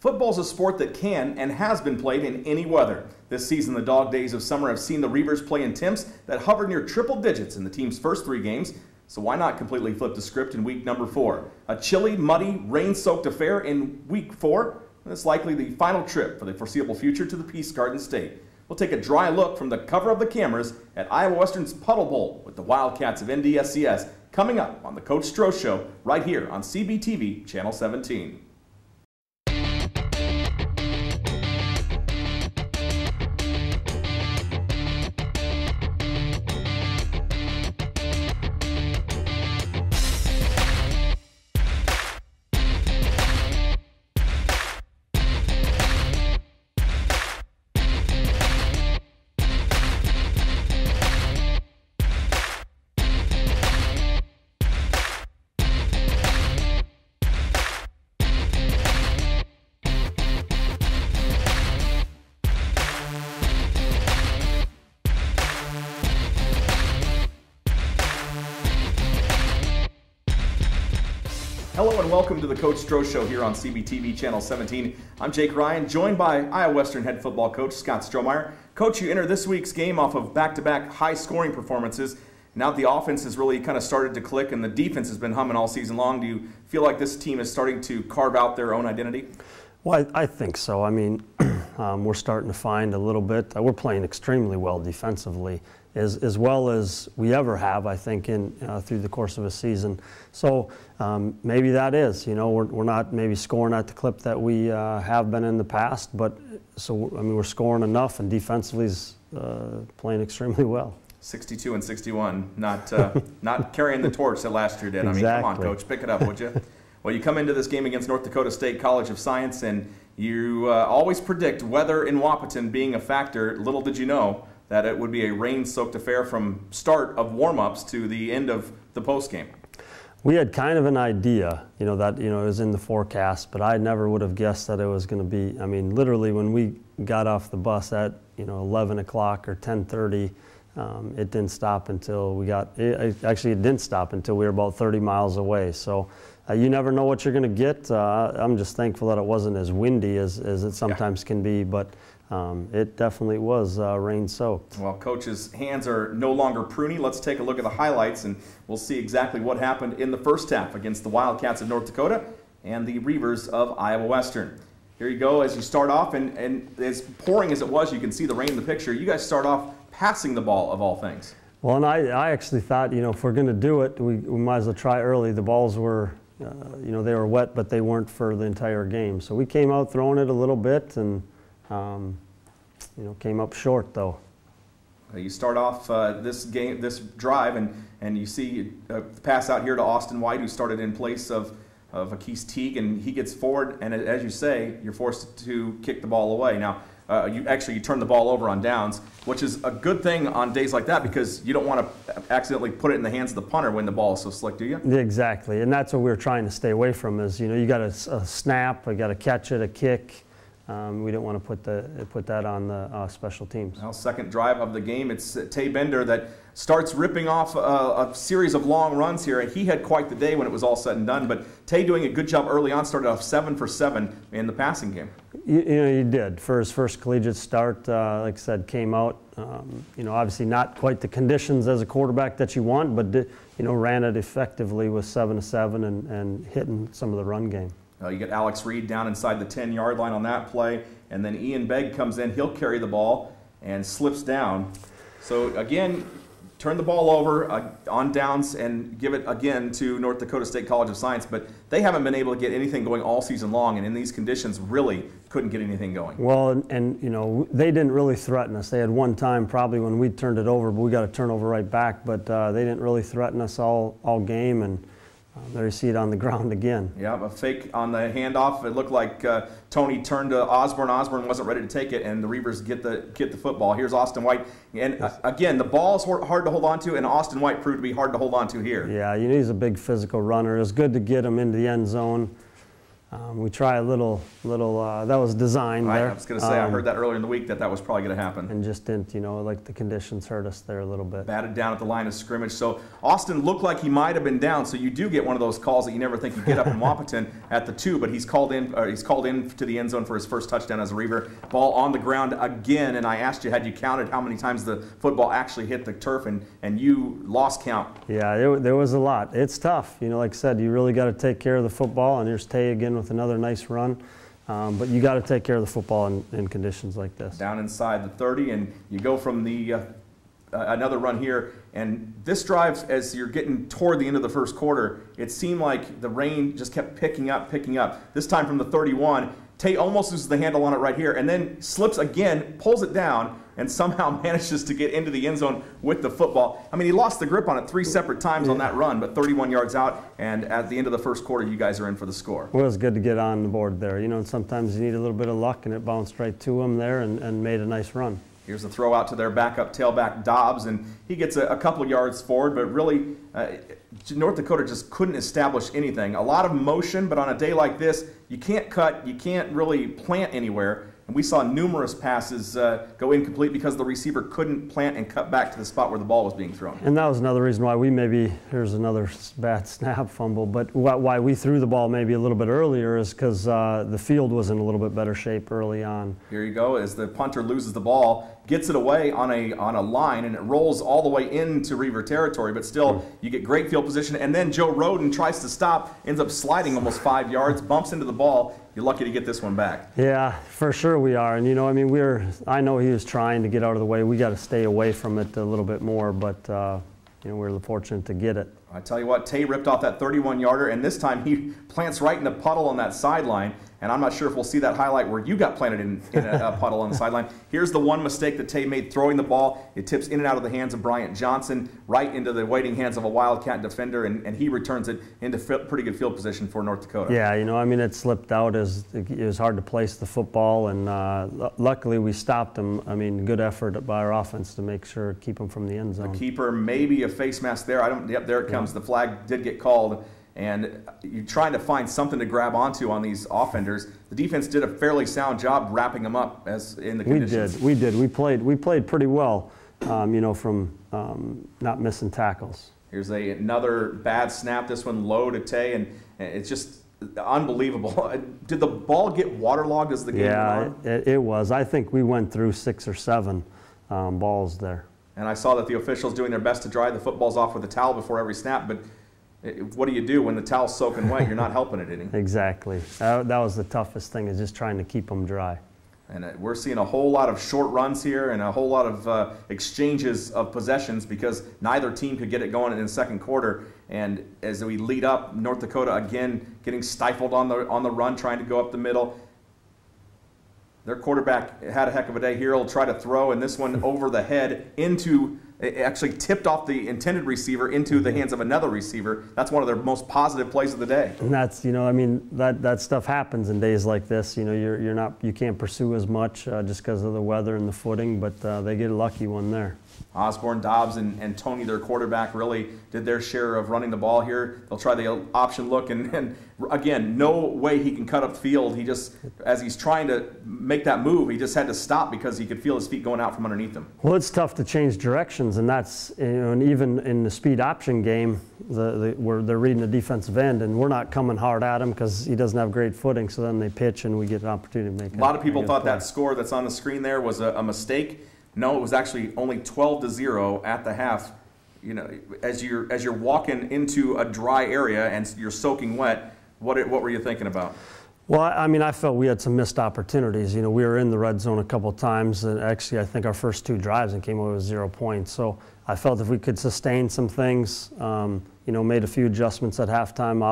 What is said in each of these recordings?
Football's a sport that can and has been played in any weather. This season, the dog days of summer have seen the Reivers play in temps that hovered near triple digits in the team's first 3 games. So why not completely flip the script in week number 4? A chilly, muddy, rain-soaked affair in week 4. And it's likely the final trip for the foreseeable future to the Peace Garden State. We'll take a dry look from the cover of the cameras at Iowa Western's Puddle Bowl with the Wildcats of NDSCS coming up on the Coach Stroh Show right here on CBTV Channel 17. Hello and welcome to the Coach Stroh Show here on CBTV Channel 17. I'm Jake Ryan, joined by Iowa Western head football coach Scott Strohmeyer. Coach, you enter this week's game off of back-to-back high-scoring performances. Now that the offense has really kind of started to click and the defense has been humming all season long, do you feel like this team is starting to carve out their own identity? Well, I think so. I mean, we're starting to find a little bit. We're playing extremely well defensively, as well as we ever have, I think, through the course of a season. So maybe that is, we're not maybe scoring at the clip that we have been in the past, but so I mean we're scoring enough, and defensively is playing extremely well. 62 and 61, not carrying the torch that last year did. Exactly. I mean, come on, Coach, pick it up, would you? Well, you come into this game against North Dakota State College of Science, and you always predict weather in Wahpeton being a factor. Little did you know that it would be a rain-soaked affair from start of warm-ups to the end of the postgame. We had kind of an idea, that it was in the forecast, but I never would have guessed that it was going to be. I mean, literally, when we got off the bus at 11 o'clock or 10:30. It didn't stop until we got, actually it didn't stop until we were about 30 miles away. So you never know what you're going to get. I'm just thankful that it wasn't as windy as it sometimes can be, but it definitely was rain-soaked. Well, Coach's hands are no longer pruny. Let's take a look at the highlights and we'll see exactly what happened in the first half against the Wildcats of North Dakota and the Reivers of Iowa Western. Here you go as you start off, and as pouring as it was, you can see the rain in the picture. You guys start off passing the ball, of all things. Well, and I actually thought, if we're going to do it, we might as well try early. The balls were, they were wet, but they weren't for the entire game. So we came out throwing it a little bit and, came up short, though. You start off this drive, and you see a pass out here to Austin White, who started in place of Akis Teague, and he gets forward, and as you say, you're forced to kick the ball away. Now, you turn the ball over on downs, which is a good thing on days like that because you don't want to accidentally put it in the hands of the punter when the ball is so slick, do you? Exactly, and that's what we're trying to stay away from is, you got a snap, you got to catch it, a kick. We didn't want to put that on the special teams. Well, second drive of the game, it's Tay Bender that starts ripping off a series of long runs here, and he had quite the day when it was all said and done, but Tay doing a good job early on, started off 7 for 7 in the passing game. He did. For his first collegiate start, like I said, came out, obviously not quite the conditions as a quarterback that you want, but, ran it effectively with 7 of 7 and hitting some of the run game. You get Alex Reed down inside the 10-yard line on that play, and then Ian Begg comes in. He'll carry the ball and slips down. So, again, turn the ball over on downs and give it again to North Dakota State College of Science, but they haven't been able to get anything going all season long, and in these conditions really couldn't get anything going. Well, and they didn't really threaten us. They had one time probably when we turned it over, but we got a turnover right back, but they didn't really threaten us all game, and there you see it on the ground again. Yeah, a fake on the handoff. It looked like Tony turned to Osborne. Osborne wasn't ready to take it, and the Reivers get the football. Here's Austin White. And again, the ball's hard to hold on to, and Austin White proved to be hard to hold on to here. Yeah, he's a big physical runner. It was good to get him into the end zone. We try a little that was designed there. I was going to say, I heard that earlier in the week that was probably going to happen. And just didn't, like the conditions hurt us there a little bit. Batted down at the line of scrimmage. So Austin looked like he might have been down. So you do get one of those calls that you never think you get up in Wapaton at the 2, but he's called in to the end zone for his first touchdown as a Reaver. Ball on the ground again, and I asked you, had you counted how many times the football actually hit the turf, and you lost count. Yeah, there was a lot. It's tough. Like I said, you really got to take care of the football, and here's Tay again with another nice run. But you got to take care of the football in conditions like this. Down inside the 30, and you go from the another run here. And this drive, as you're getting toward the end of the first quarter, it seemed like the rain just kept picking up. This time from the 31, Tay almost loses the handle on it right here, and then slips again, pulls it down, and somehow manages to get into the end zone with the football. I mean, he lost the grip on it 3 separate times on that run, but 31 yards out, and at the end of the first quarter, you guys are in for the score. Well, it was good to get on the board there. And sometimes you need a little bit of luck, and it bounced right to him there and made a nice run. Here's the throw out to their backup tailback, Dobbs, and he gets a couple of yards forward, but really North Dakota just couldn't establish anything. A lot of motion, but on a day like this, you can't cut, you can't really plant anywhere. And we saw numerous passes go incomplete because the receiver couldn't plant and cut back to the spot where the ball was being thrown. And that was another reason why here's another bad snap fumble, but why we threw the ball maybe a little bit earlier is because the field was in a little bit better shape early on. Here you go, as the punter loses the ball, gets it away on a line, and it rolls all the way into Reaver territory, but still you get great field position, and then Joe Roden tries to stop, ends up sliding almost 5 yards, bumps into the ball. You're lucky to get this one back. Yeah, for sure we are. And I know he was trying to get out of the way. We got to stay away from it a little bit more, but we're fortunate to get it. I tell you what, Tay ripped off that 31-yarder, and this time he plants right in the puddle on that sideline. And I'm not sure if we'll see that highlight where you got planted in a puddle on the sideline. Here's the one mistake that Tay made throwing the ball. It tips in and out of the hands of Bryant Johnson, right into the waiting hands of a Wildcat defender, and he returns it into pretty good field position for North Dakota. Yeah, it slipped out. It was hard to place the football, and luckily we stopped him. Good effort by our offense to make sure keep him from the end zone. The keeper, maybe a face mask there. Yep, there it comes. The flag did get called. And you're trying to find something to grab onto on these offenders. The defense did a fairly sound job wrapping them up as in the conditions. We did. We played pretty well, from not missing tackles. Here's another bad snap. This one low to Tay, and it's just unbelievable. Did the ball get waterlogged as the game went on? Yeah, it was. I think we went through 6 or 7 balls there. And I saw that the officials doing their best to dry the footballs off with a towel before every snap, but what do you do when the towel's soaking wet? You're not helping it any. Exactly. That was the toughest thing, is just trying to keep them dry. And we're seeing a whole lot of short runs here and a whole lot of exchanges of possessions because neither team could get it going in the second quarter. And as we lead up, North Dakota again getting stifled on the run, trying to go up the middle. Their quarterback had a heck of a day here. He'll try to throw, and this one over the head actually tipped off the intended receiver into the hands of another receiver. That's one of their most positive plays of the day. And that's, that stuff happens in days like this. You can't pursue as much just because of the weather and the footing, but they get a lucky one there. Osborne, Dobbs, and Tony, their quarterback, really did their share of running the ball here. They'll try the option look, and again, no way he can cut up field. He just, as he's trying to make that move, he just had to stop because he could feel his feet going out from underneath him. Well, it's tough to change directions, and that's, and even in the speed option game, where they're reading the defensive end, and we're not coming hard at him because he doesn't have great footing, so then they pitch and we get an opportunity to make a lot of people thought that score that's on the screen there was a mistake. No, it was actually only 12-0 at the half. As you're walking into a dry area and you're soaking wet, what were you thinking about? Well, I felt we had some missed opportunities. We were in the red zone a couple of times, and actually I think our first 2 drives and came away with 0 points. So I felt if we could sustain some things, made a few adjustments at halftime,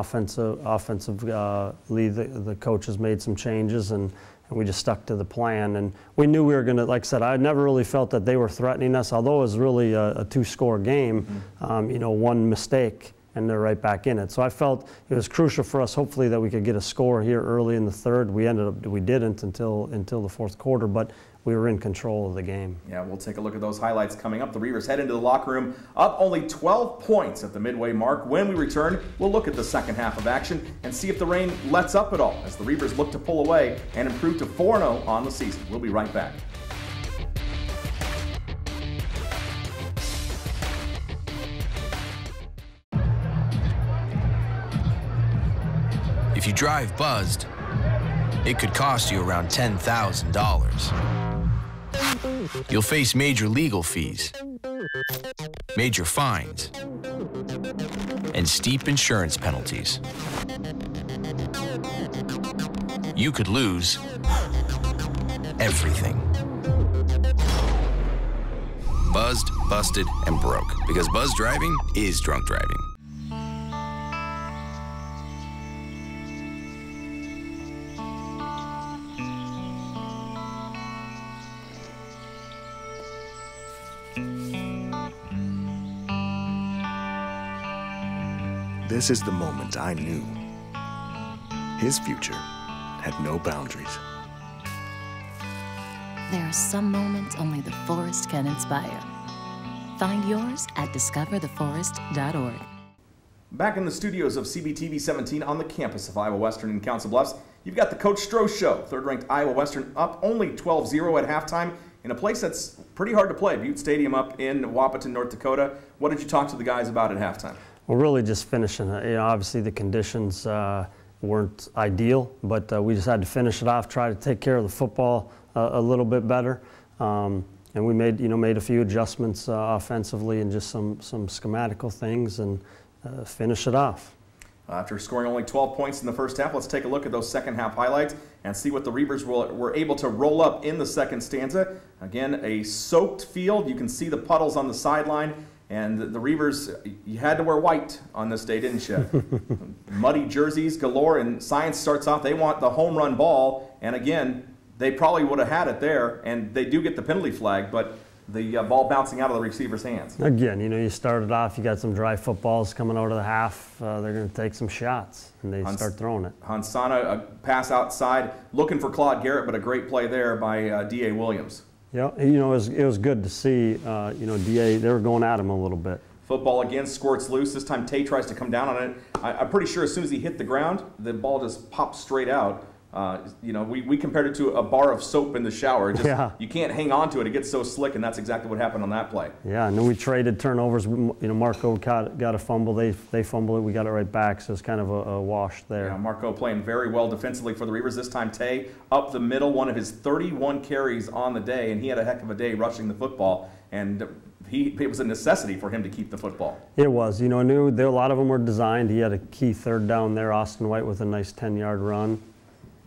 offensively, the coaches made some changes, and we just stuck to the plan. And we knew we were going to, like I said, I never really felt that they were threatening us, although it was really a 2-score game, one mistake, and they're right back in it. So I felt it was crucial for us, hopefully, that we could get a score here early in the third. We didn't until the fourth quarter, but we were in control of the game. Yeah, we'll take a look at those highlights coming up. The Reivers head into the locker room up only 12 points at the midway mark. When we return, we'll look at the second half of action and see if the rain lets up at all as the Reivers look to pull away and improve to 4-0 on the season. We'll be right back. If you drive buzzed, it could cost you around $10,000. You'll face major legal fees, major fines, and steep insurance penalties. You could lose everything. Buzzed, busted, and broke. Because buzz driving is drunk driving. This is the moment I knew. His future had no boundaries. There are some moments only the forest can inspire. Find yours at discovertheforest.org. Back in the studios of CBTV 17 on the campus of Iowa Western in Council Bluffs, you've got the Coach Stroh Show. Third-ranked Iowa Western up only 12-0 at halftime in a place that's pretty hard to play. Butte Stadium up in Wapaton, North Dakota. What did you talk to the guys about at halftime? Well, really just finishing. Obviously the conditions weren't ideal, but we just had to finish it off, try to take care of the football a little bit better. And we made a few adjustments offensively and just some schematical things and finish it off. After scoring only 12 points in the first half, let's take a look at those second half highlights and see what the Reivers were able to roll up in the second stanza. Again, a soaked field. You can see the puddles on the sideline. And the Reivers, you had to wear white on this day, didn't you? Muddy jerseys galore, and Science starts off, they want the home run ball, and again, they probably would have had it there, and they do get the penalty flag, but the ball bouncing out of the receiver's hands. Again, you started off, you got some dry footballs coming out of the half, they're going to take some shots, and they start throwing it. Hansana, a pass outside, looking for Claude Garrett, but a great play there by D.A. Williams. Yeah, it was good to see, DA, they were going at him a little bit. Football again squirts loose. This time Tay tries to come down on it. I'm pretty sure as soon as he hit the ground, the ball just popped straight out. We compared it to a bar of soap in the shower. You can't hang on to it. It gets so slick, and that's exactly what happened on that play. Yeah, and then we traded turnovers. Marco got a fumble. They fumbled it. We got it right back, so it's kind of a wash there. Yeah, Marco playing very well defensively for the Reivers. This time Tay up the middle, one of his 31 carries on the day, and he had a heck of a day rushing the football. And it was a necessity for him to keep the football. It was. I knew a lot of them were designed. He had a key third down there. Austin White with a nice 10-yard run.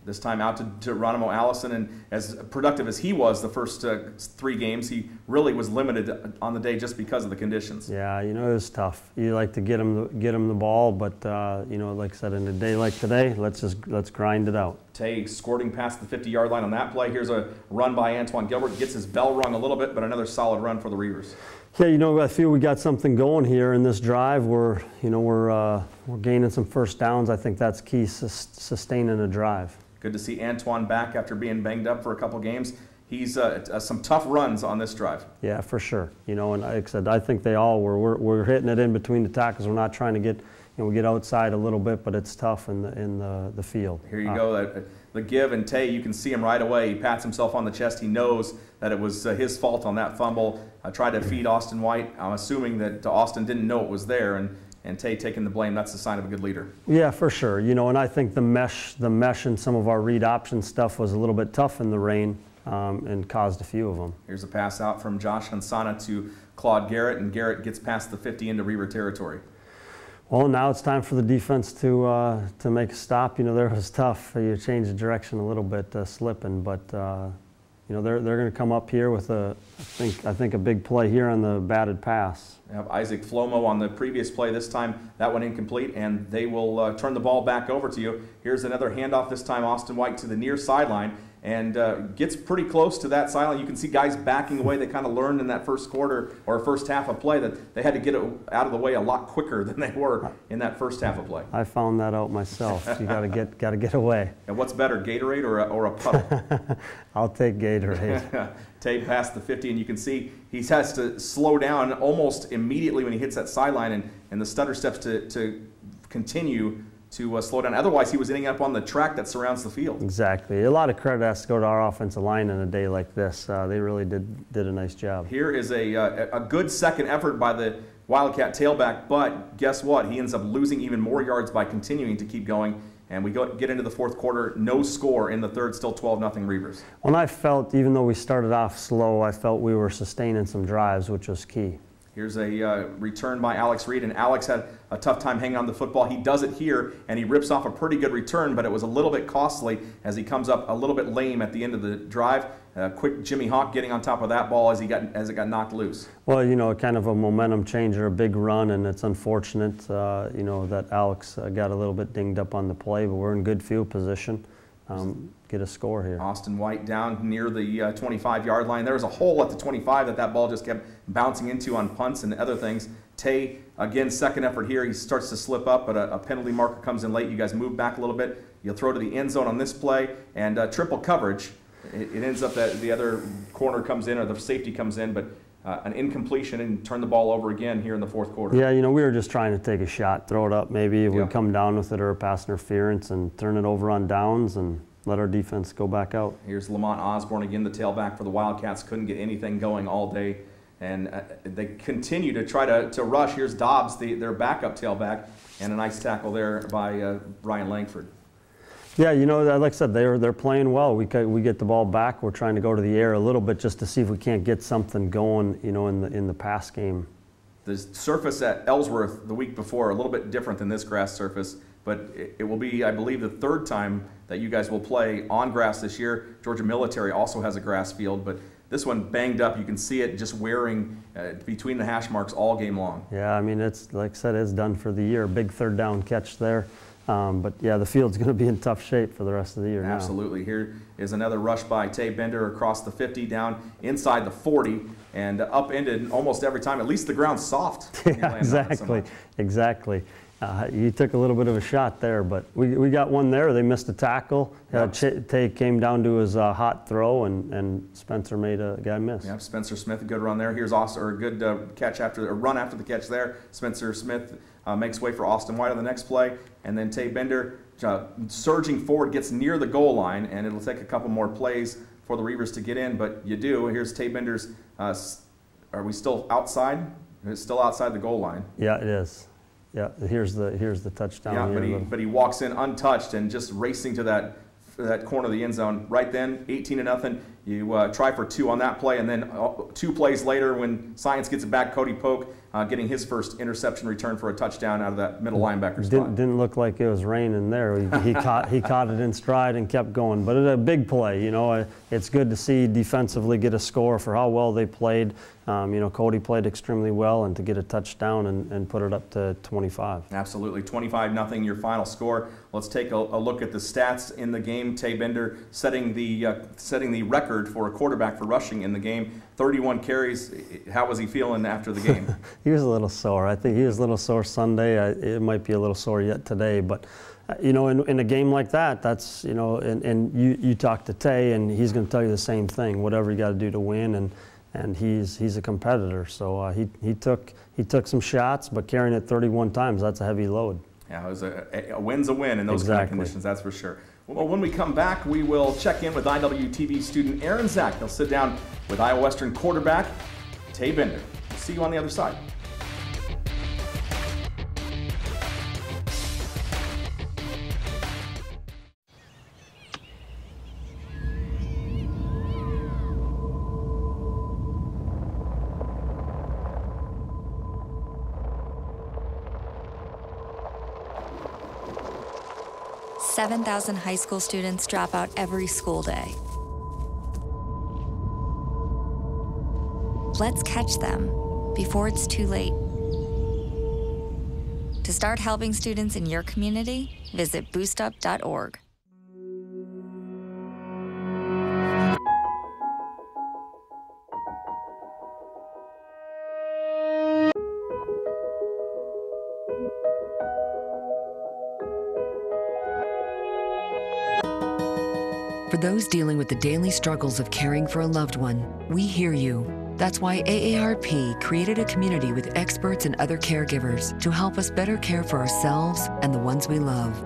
This time out to Geronimo Allison, and as productive as he was the first 3 games, he really was limited on the day just because of the conditions. Yeah, it was tough. You like to get him the ball, but like I said, in a day like today, let's grind it out. Tay squirting past the 50-yard line on that play. Here's a run by Antoine Gilbert. Gets his bell rung a little bit, but another solid run for the Reivers. Yeah, I feel we got something going here in this drive. We're gaining some first downs. I think that's key, sustaining a drive. Good to see Antoine back after being banged up for a couple games. He's some tough runs on this drive. Yeah, for sure. And like I said, I think they all were. We're hitting it in between the tackles. We're not trying to get, we get outside a little bit, but it's tough in the field. Here you go. The give and Tay, you can see him right away. He pats himself on the chest. He knows that it was his fault on that fumble. Tried to feed Austin White. I'm assuming that Austin didn't know it was there, and Tay taking the blame. That's the sign of a good leader. Yeah, for sure. And I think the mesh and some of our read option stuff was a little bit tough in the rain and caused a few of them. Here's a pass out from Josh Hansana to Claude Garrett, and Garrett gets past the 50 into Reiver territory. Well, now it's time for the defense to make a stop. There was tough. You change the direction a little bit, slipping, but they're going to come up here with I think a big play here on the batted pass. We have Isaac Flomo on the previous play. This time that went incomplete, and they will turn the ball back over to you. Here's another handoff. This time Austin White to the near sideline, and gets pretty close to that sideline. You can see guys backing away. They kind of learned in that first quarter or first half of play that they had to get it out of the way a lot quicker than they were in that first half of play. I found that out myself. You got to get away. And what's better, Gatorade or a puddle? I'll take Gatorade. Tay passed the 50, and you can see he has to slow down almost immediately when he hits that sideline, and the stutter steps to continue to slow down. Otherwise, he was ending up on the track that surrounds the field. Exactly. A lot of credit has to go to our offensive line in a day like this. They really did a nice job. Here is a good second effort by the Wildcat tailback, but guess what? He ends up losing even more yards by continuing to keep going. And we get into the fourth quarter, no score in the third, still 12-0 Reivers. Well, I felt, even though we started off slow, I felt we were sustaining some drives, which was key. Here's a return by Alex Reed, and Alex had a tough time hanging on the football. He does it here, and he rips off a pretty good return, but it was a little bit costly as he comes up a little bit lame at the end of the drive. Quick Jimmy Hawk getting on top of that ball as it got knocked loose. Well, you know, kind of a momentum changer, a big run, and it's unfortunate, you know, that Alex got a little bit dinged up on the play, but we're in good field position. Get a score here. Austin White down near the 25-yard line. There was a hole at the 25 that ball just kept bouncing into on punts and other things. Tay, again, second effort here. He starts to slip up, but a penalty marker comes in late. You guys move back a little bit. You'll throw to the end zone on this play, and triple coverage. It ends up that the other corner comes in or the safety comes in, but an incompletion and turn the ball over again here in the fourth quarter. Yeah, you know, we were just trying to take a shot, throw it up maybe if we come down with it or a pass interference and turn it over on downs and let our defense go back out. Here's Lamont Osborne again, the tailback for the Wildcats. Couldn't get anything going all day, and they continue to try to rush. Here's Dobbs, their backup tailback, and a nice tackle there by Ryan Langford. Yeah, you know, like I said, they're playing well. We get the ball back. We're trying to go to the air a little bit just to see if we can't get something going, you know, in the pass game. The surface at Ellsworth the week before, a little bit different than this grass surface, but it will be, I believe, the third time that you guys will play on grass this year. Georgia Military also has a grass field, but this one banged up. You can see it just wearing between the hash marks all game long. Yeah, I mean, it's like I said, it's done for the year. Big third down catch there. But yeah, the field's going to be in tough shape for the rest of the year. Absolutely. Here is another rush by Tay Bender across the 50, down inside the 40, and upended almost every time. At least the ground's soft. Yeah, exactly. You took a little bit of a shot there, but we got one there. They missed a tackle. Tay came down to his hot throw, and Spencer made a guy miss. Yeah, Spencer Smith, a good run there. Here's also a good catch after a run after the catch there. Spencer Smith makes way for Austin White on the next play, and then Tay Bender surging forward gets near the goal line, and it'll take a couple more plays for the Reivers to get in, but you do. Here's Tay Bender's. Are we still outside? It's still outside the goal line. Yeah, it is. Yeah, here's the touchdown. Yeah, but he walks in untouched and just racing to that corner of the end zone. Right then, 18-0. You try for two on that play, and then 2 plays later, when Science gets it back, Cody Polk getting his first interception return for a touchdown out of that middle linebacker spot. Didn't look like it was raining there. He caught it in stride and kept going. But it's a big play. You know, it's good to see defensively get a score for how well they played. You know, Cody played extremely well, and to get a touchdown and put it up to 25. Absolutely, 25-0 your final score. Let's take a look at the stats in the game. Tay Bender setting the record for a quarterback for rushing in the game. 31 carries. How was he feeling after the game? He was a little sore. I think he was a little sore Sunday. It might be a little sore yet today, but you know, in a game like that, that's, you know, and you talk to Tay, and he's going to tell you the same thing. Whatever you got to do to win, and he's a competitor. So he took some shots, but carrying it 31 times, that's a heavy load. Yeah, it was a win's a win in those kind of conditions, that's for sure. Well, when we come back, we will check in with IWTV student Aaron Zach. He'll sit down with Iowa Western quarterback Tay Bender. See you on the other side. $7,000 high school students drop out every school day. Let's catch them before it's too late. To start helping students in your community, visit boostup.org. For those dealing with the daily struggles of caring for a loved one, we hear you. That's why AARP created a community with experts and other caregivers to help us better care for ourselves and the ones we love.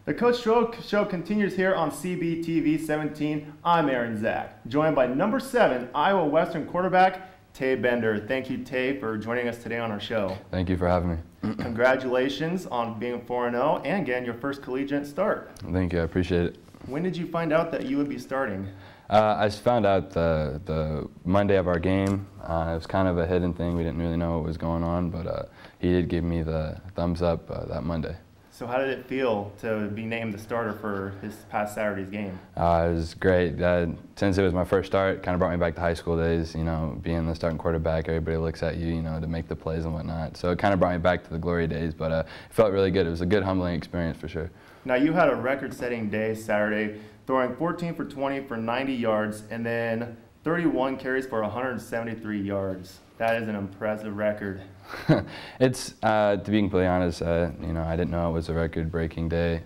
The Coach Stroh Show continues here on CBTV 17. I'm Aaron Zach, joined by number 7 Iowa Western quarterback Tay Bender. Thank you, Tay, for joining us today on our show. Thank you for having me. Congratulations on being 4-0 and getting your first collegiate start. Thank you, I appreciate it. When did you find out that you would be starting? I found out the Monday of our game. It was kind of a hidden thing. We didn't really know what was going on, but he did give me the thumbs up that Monday. So how did it feel to be named the starter for this past Saturday's game? It was great. Since it was my first start, it kind of brought me back to high school days. You know, being the starting quarterback, everybody looks at you, you know, to make the plays and whatnot. So it kind of brought me back to the glory days, but it felt really good. It was a good, humbling experience for sure. Now you had a record-setting day Saturday, throwing 14 for 20 for 90 yards, and then 31 carries for 173 yards. That is an impressive record. It's, to be completely honest, you know, I didn't know it was a record-breaking day.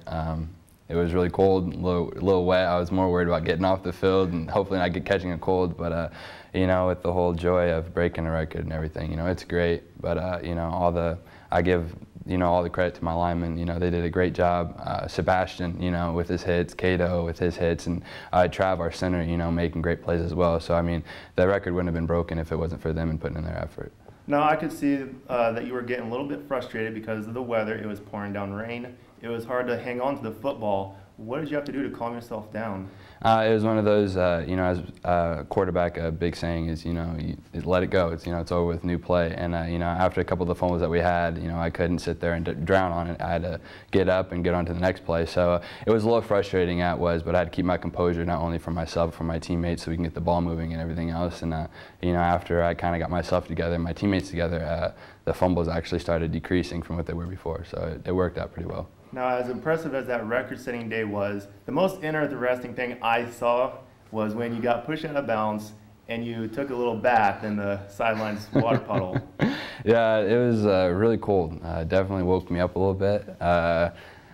It was really cold, a little wet. I was more worried about getting off the field and hopefully not catching a cold. But you know, with the whole joy of breaking a record and everything, you know, it's great. But you know, I give all the credit to my linemen. You know, they did a great job. Sebastian, you know, with his hits, Cato with his hits, and Trav, our center, you know, making great plays as well. So I mean, the record wouldn't have been broken if it wasn't for them and putting in their effort. Now I could see that you were getting a little bit frustrated because of the weather. It was pouring down rain. It was hard to hang on to the football. What did you have to do to calm yourself down? It was one of those, you know, as a quarterback, a big saying is, you know, let it go. It's, you know, it's over with, new play. And, you know, after a couple of the fumbles that we had, you know, I couldn't sit there and drown on it. I had to get up and get on to the next play. So it was a little frustrating but I had to keep my composure, not only for myself, but for my teammates, so we can get the ball moving and everything else. And, you know, after I kind of got myself together and my teammates together, the fumbles actually started decreasing from what they were before. So it worked out pretty well. Now, as impressive as that record-setting day was, the most interesting thing I saw was when you got pushed out of bounds and you took a little bath in the sidelines water puddle. Yeah, it was really cold. Definitely woke me up a little bit.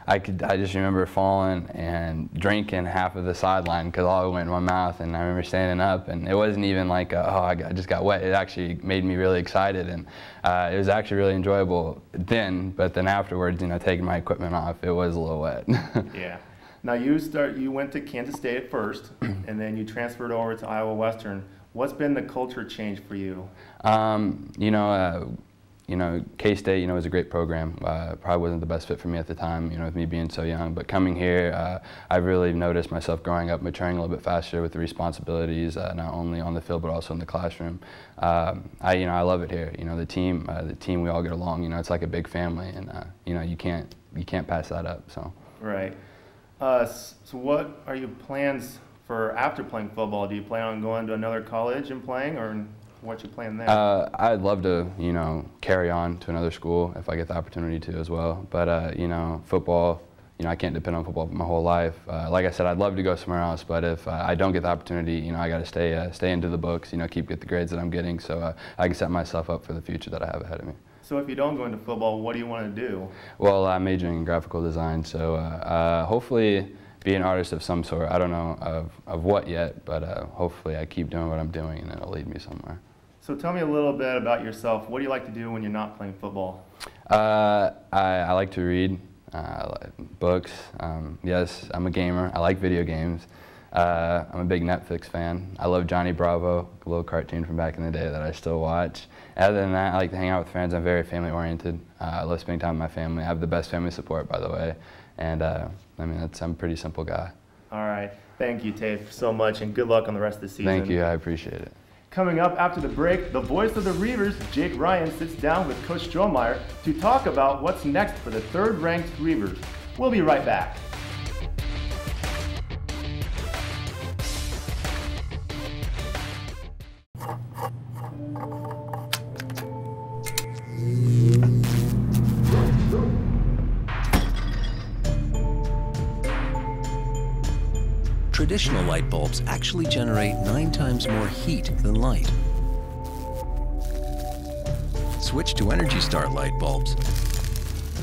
I just remember falling and drinking half of the sideline because all it went in my mouth, and I remember standing up, and it wasn't even like, I just got wet. It actually made me really excited, and it was actually really enjoyable then, but then afterwards, you know, taking my equipment off, it was a little wet. Yeah. Now you went to Kansas State at first, and then you transferred over to Iowa Western. What's been the culture change for you? You know, K-State, you know, was a great program. Probably wasn't the best fit for me at the time, you know, with me being so young. But coming here, I've really noticed myself growing up, maturing a little bit faster with the responsibilities, not only on the field but also in the classroom. I love it here. You know, the team, we all get along. You know, it's like a big family, and you know, you can't pass that up. So. Right. So what are your plans for after playing football? Do you plan on going to another college and playing, or what you plan there? I'd love to, you know, carry on to another school if I get the opportunity to as well. But you know, football, you know, I can't depend on football my whole life. Like I said, I'd love to go somewhere else, but if I don't get the opportunity, you know, I got to stay into the books, you know, get the grades that I'm getting, so I can set myself up for the future that I have ahead of me. So if you don't go into football, what do you want to do? Well, I'm majoring in graphical design, so hopefully be an artist of some sort. I don't know of what yet, but hopefully I keep doing what I'm doing and it'll lead me somewhere. So tell me a little bit about yourself. What do you like to do when you're not playing football? I like to read books. Yes, I'm a gamer. I like video games. I'm a big Netflix fan. I love Johnny Bravo, a little cartoon from back in the day that I still watch. Other than that, I like to hang out with friends. I'm very family-oriented. I love spending time with my family. I have the best family support, by the way. And I mean, I'm a pretty simple guy. All right. Thank you, Tay, so much, and good luck on the rest of the season. Thank you. I appreciate it. Coming up after the break, the voice of the Reivers, Jake Ryan, sits down with Coach Strohmeyer to talk about what's next for the third-ranked Reivers. We'll be right back. Traditional light bulbs actually generate 9 times more heat than light. Switch to Energy Star light bulbs,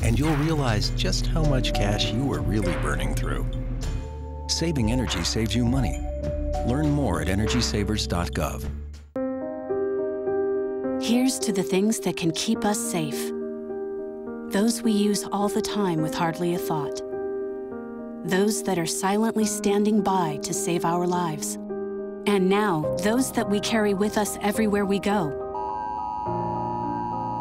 and you'll realize just how much cash you were really burning through. saving energy saves you money. Learn more at EnergySavers.gov. Here's to the things that can keep us safe. Those we use all the time with hardly a thought. Those that are silently standing by to save our lives. And now, those that we carry with us everywhere we go.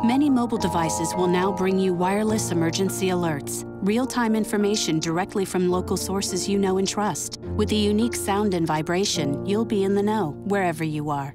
Many mobile devices will now bring you wireless emergency alerts, real-time information directly from local sources you know and trust. With the unique sound and vibration, you'll be in the know wherever you are.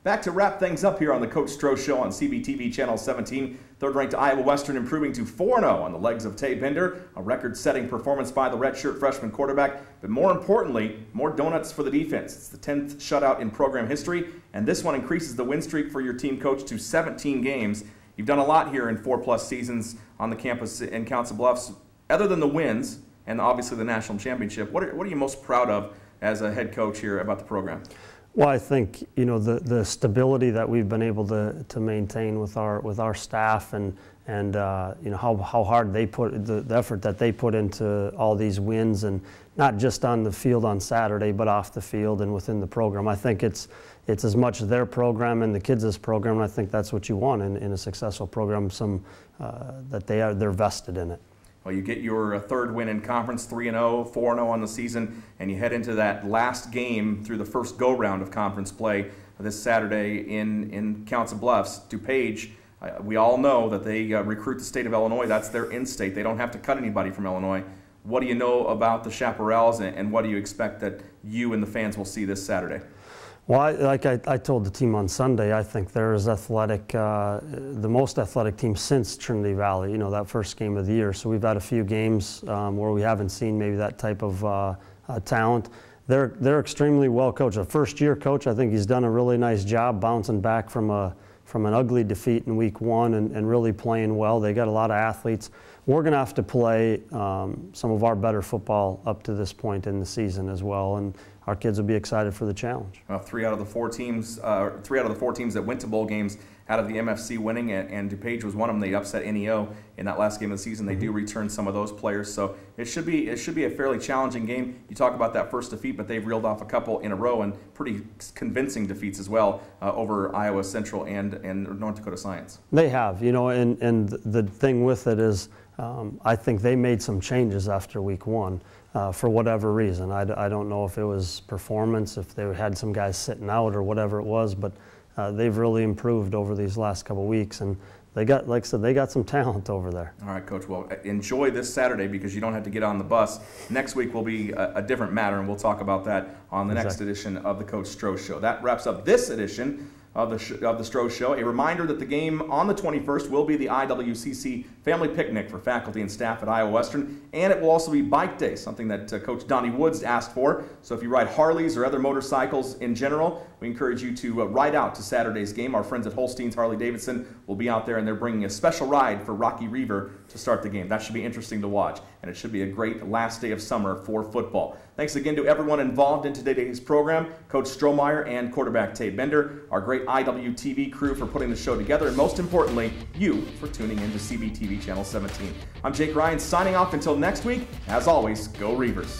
Back to wrap things up here on the Coach Stroh Show on CBTV Channel 17. Third-ranked Iowa Western improving to 4-0 on the legs of Tay Bender, a record-setting performance by the redshirt freshman quarterback. But more importantly, more donuts for the defense. It's the 10th shutout in program history, and this one increases the win streak for your team coach to 17 games. You've done a lot here in 4+ seasons on the campus in Council Bluffs. Other than the wins and obviously the national championship, what are you most proud of as a head coach here about the program? Well, I think the stability that we've been able to maintain with our staff and how hard they put the effort that they put into all these wins, and not just on the field on Saturday, but off the field and within the program. I think it's as much their program and the kids' program, and I think that's what you want in a successful program. That they're vested in it. Well, you get your third win in conference, 3-0, 4-0 on the season, and you head into that last game through the first go-round of conference play this Saturday in Council Bluffs. DuPage, we all know that they recruit the state of Illinois. That's their in-state. They don't have to cut anybody from Illinois. What do you know about the Chaparrals, and what do you expect that you and the fans will see this Saturday? Well, like I told the team on Sunday, I think they're as athletic, the most athletic team since Trinity Valley, that first game of the year. So we've had a few games where we haven't seen maybe that type of talent. They're extremely well coached. A first-year coach, I think he's done a really nice job bouncing back from an ugly defeat in week 1 and really playing well. They got a lot of athletes. We're going to have to play some of our better football up to this point in the season as well, and our kids will be excited for the challenge. Well, 3 out of the 4 teams that went to bowl games out of the MFC winning, and DuPage was one of them. They upset NEO in that last game of the season. They do return some of those players, so it should be a fairly challenging game. You talk about that first defeat, but they've reeled off a couple in a row and pretty convincing defeats as well over Iowa Central and North Dakota Science. They have, and the thing with it is I think they made some changes after week 1. For whatever reason. I don't know if it was performance, if they had some guys sitting out or whatever it was, but they've really improved over these last couple of weeks, and they got, like I said, they got some talent over there. All right, Coach. Well, enjoy this Saturday because you don't have to get on the bus. Next week will be a different matter, and we'll talk about that on the next edition of the Coach Stroh Show. That wraps up this edition of the Stroh Show. A reminder that the game on the 21st will be the IWCC Family Picnic for faculty and staff at Iowa Western, and it will also be Bike Day, something that Coach Donnie Woods asked for. So if you ride Harleys or other motorcycles in general, we encourage you to ride out to Saturday's game. Our friends at Holstein's Harley-Davidson will be out there, and they're bringing a special ride for Rocky Reivers to start the game. That should be interesting to watch, and it should be a great last day of summer for football. Thanks again to everyone involved in today's program, Coach Strohmeyer and quarterback Tay Bender, our great IWTV crew for putting the show together, and most importantly, you for tuning in to CBTV Channel 17. I'm Jake Ryan signing off until next week. As always, go Reivers.